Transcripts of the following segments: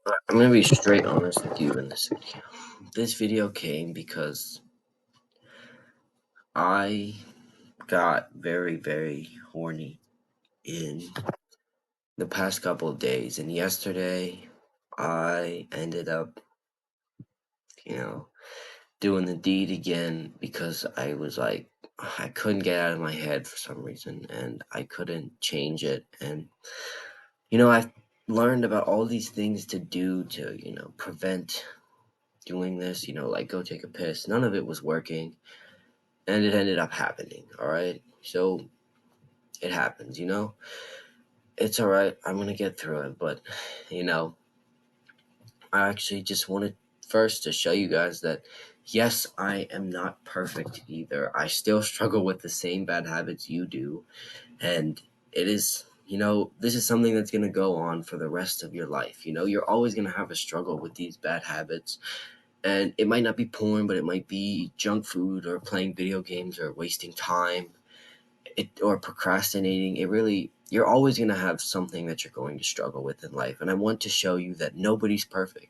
I'm gonna be straight honest with you in this video. This video came because I got very, very horny in the past couple of days, and yesterday I ended up, you know, doing the deed again because I was like, I couldn't get out of my head for some reason, and I couldn't change it. And I've learned about all these things to do to, prevent doing this. Like go take a piss. None of it was working and it ended up happening. All right, so it happens. It's all right. I'm gonna get through it. But you know I actually just wanted first to show you guys that yes, I am not perfect either. I still struggle with the same bad habits you do, and it is, this is something that's going to go on for the rest of your life. You're always going to have a struggle with these bad habits. And it might not be porn, but it might be junk food or playing video games or wasting time, or procrastinating. You're always going to have something that you're going to struggle with in life. And I want to show you that nobody's perfect.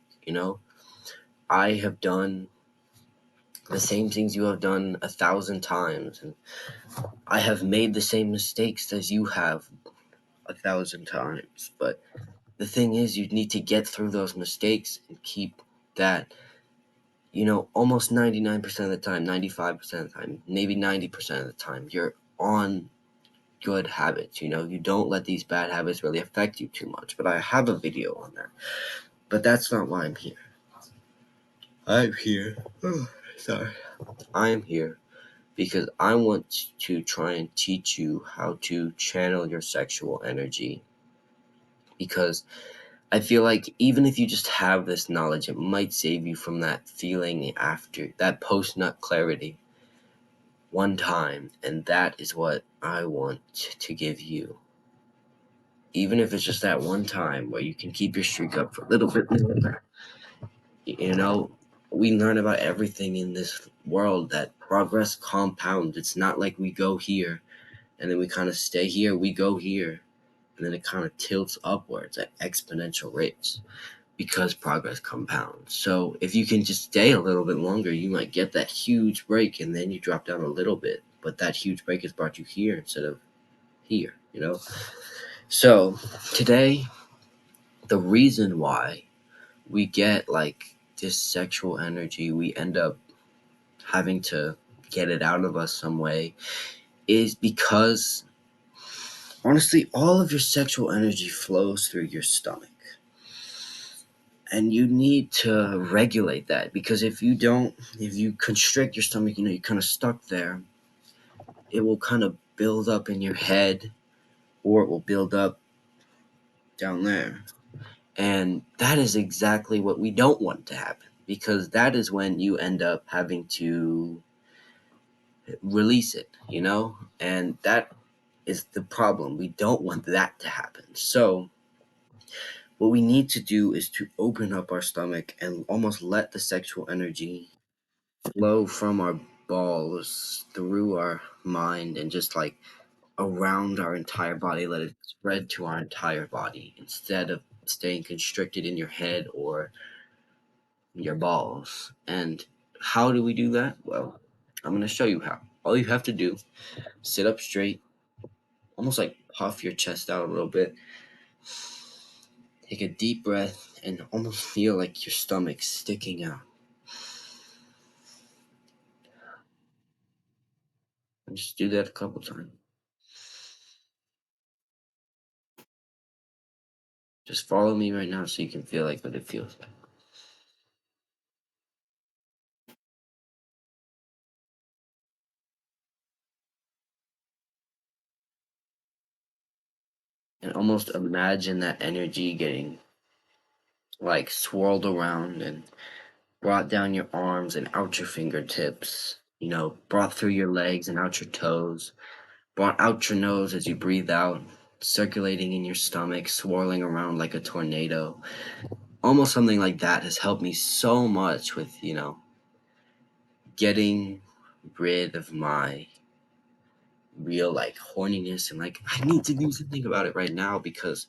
I have done the same things you have done 1,000 times, and I have made the same mistakes as you have 1,000 times. But the thing is, you need to get through those mistakes and keep that, almost 99% of the time, 95% of the time, maybe 90% of the time, you're on good habits. You don't let these bad habits really affect you too much. But I have a video on that. But that's not why I'm here. I'm here. Oh, sorry. I'm here because I want to try and teach you how to channel your sexual energy. Because I feel like even if you just have this knowledge, it might save you from that feeling after that post nut clarity one time. And that is what I want to give you. Even if it's just that one time where you can keep your streak up for a little bit longer. You know, we learn about everything in this world that progress compounds. It's not like we go here and then we kind of stay here, we go here, and then it kind of tilts upwards at exponential rates because progress compounds. So if you can just stay a little bit longer, you might get that huge break and then you drop down a little bit. But that huge break has brought you here instead of here. So today, the reason why we get like this sexual energy, we end up having to get it out of us some way, is because honestly, all of your sexual energy flows through your stomach. And you need to regulate that because if you constrict your stomach, you're kind of stuck there. It will kind of build up in your head or it will build up down there. And that is exactly what we don't want to happen because that is when you end up having to release it. And that is the problem. We don't want that to happen. So, what we need to do is to open up our stomach and almost let the sexual energy flow from our balls through our mind and just like around our entire body. Let it spread to our entire body instead of staying constricted in your head or your balls. And how do we do that? Well, I'm going to show you how. All you have to do, sit up straight, almost like puff your chest out a little bit. Take a deep breath and almost feel like your stomach sticking out. And just do that a couple times. Just follow me right now so you can feel like what it feels like. And almost imagine that energy getting like swirled around and brought down your arms and out your fingertips, brought through your legs and out your toes, brought out your nose as you breathe out, circulating in your stomach, swirling around like a tornado. Almost something like that has helped me so much with, getting rid of my real like horniness and like I need to do something about it right now because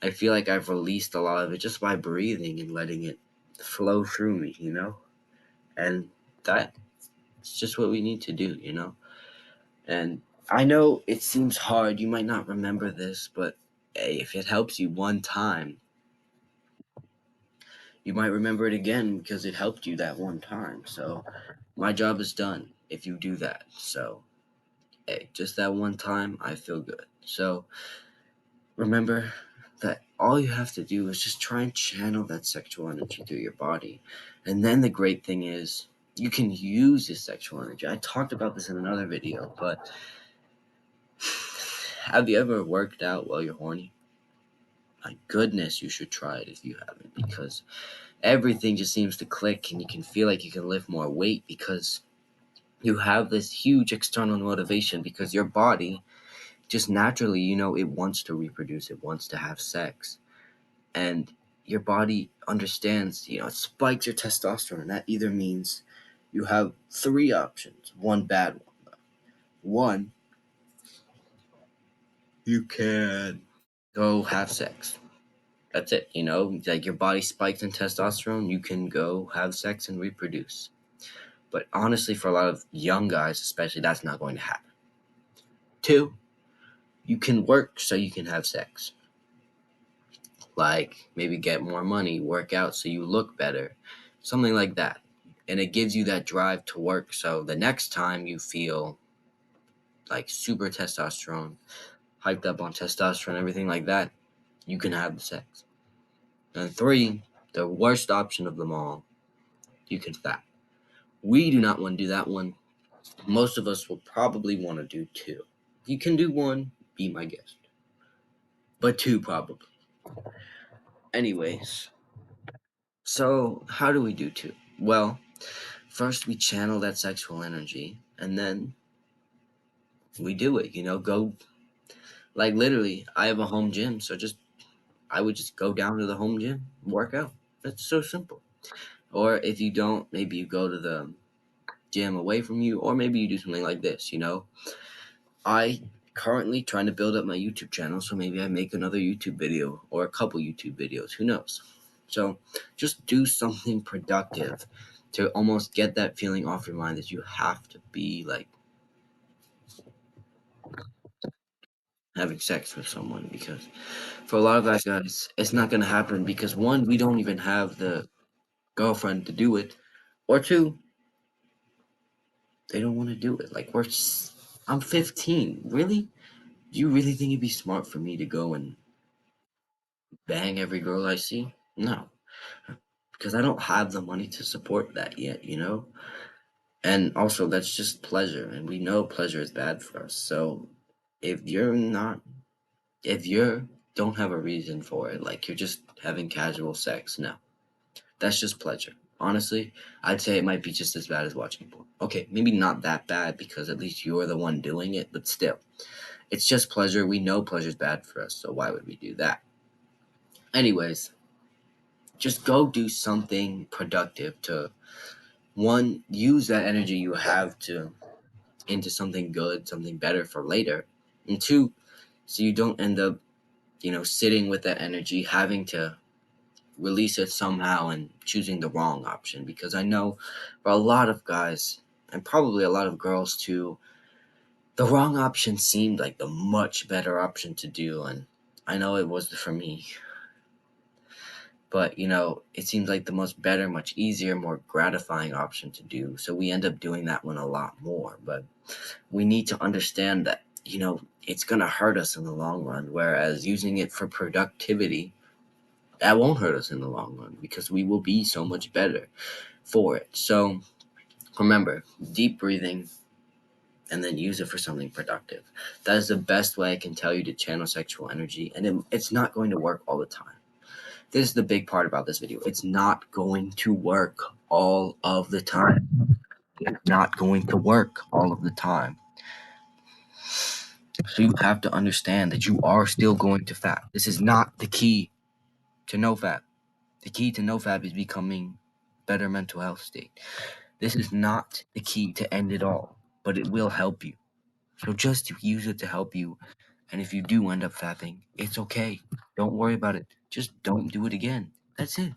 I feel like I've released a lot of it just by breathing and letting it flow through me, you know? And that's just what we need to do, you know? And I know it seems hard. You might not remember this, but hey, if it helps you one time, you might remember it again because it helped you that one time. So my job is done if you do that. So hey, just that one time, I feel good. So remember that all you have to do is just try and channel that sexual energy through your body. And then the great thing is you can use this sexual energy. I talked about this in another video, but have you ever worked out while you're horny? My goodness, you should try it if you haven't, because everything just seems to click and you can feel like you can lift more weight because you have this huge external motivation because your body just naturally, it wants to reproduce, it wants to have sex. And your body understands, it spikes your testosterone. And that either means you have three options, one bad one. One, you can go have sex. That's it, like your body spikes in testosterone, you can go have sex and reproduce. But honestly, for a lot of young guys, especially, that's not going to happen. Two, you can work so you can have sex. Like maybe get more money, work out so you look better, something like that. And it gives you that drive to work. So the next time you feel like super testosterone, hyped up on testosterone, everything like that, you can have the sex. And three, the worst option of them all, you can fat. We do not want to do that one. Most of us will probably want to do two. If you can do one, be my guest. But two, probably. Anyways, so how do we do two? Well, first we channel that sexual energy, and then we do it. Go like literally. I have a home gym, so I would just go down to the home gym, work out. That's so simple. Or if you don't, maybe you go to the gym away from you, or maybe you do something like this. I currently trying to build up my YouTube channel, so maybe I make another YouTube video or a couple YouTube videos. Who knows? So just do something productive to almost get that feeling off your mind that you have to be like having sex with someone, because for a lot of guys, it's not gonna happen because one, we don't even have the girlfriend to do it, or two, they don't want to do it. Like I'm 15. Really? Do you really think it'd be smart for me to go and bang every girl I see? No, because I don't have the money to support that yet. And also, that's just pleasure, and we know pleasure is bad for us. So if you're not, if you don't have a reason for it, like you're just having casual sex, no, that's just pleasure. Honestly, I'd say it might be just as bad as watching porn. Okay, maybe not that bad because at least you're the one doing it, but still, it's just pleasure. We know pleasure's bad for us, so why would we do that? Anyways, just go do something productive to one, use that energy you have to into something good, something better for later, and two, so you don't end up, sitting with that energy, having to release it somehow and choosing the wrong option. Because I know for a lot of guys, and probably a lot of girls too, the wrong option seemed like the much better option to do. And I know it was for me, but it seems like the most better, much easier, more gratifying option to do. So we end up doing that one a lot more. But we need to understand that, it's going to hurt us in the long run. Whereas using it for productivity, that won't hurt us in the long run because we will be so much better for it. So remember, deep breathing and then use it for something productive. That is the best way I can tell you to channel sexual energy. And it's not going to work all the time. This is the big part about this video. It's not going to work all of the time. It's not going to work all of the time. So you have to understand that you are still going to fat. This is not the key to no fat. The key to no fat is becoming better mental health state. This is not the key to end it all, but it will help you. So just use it to help you And if you do end up fapping, it's okay. Don't worry about it. Just don't do it again. That's it.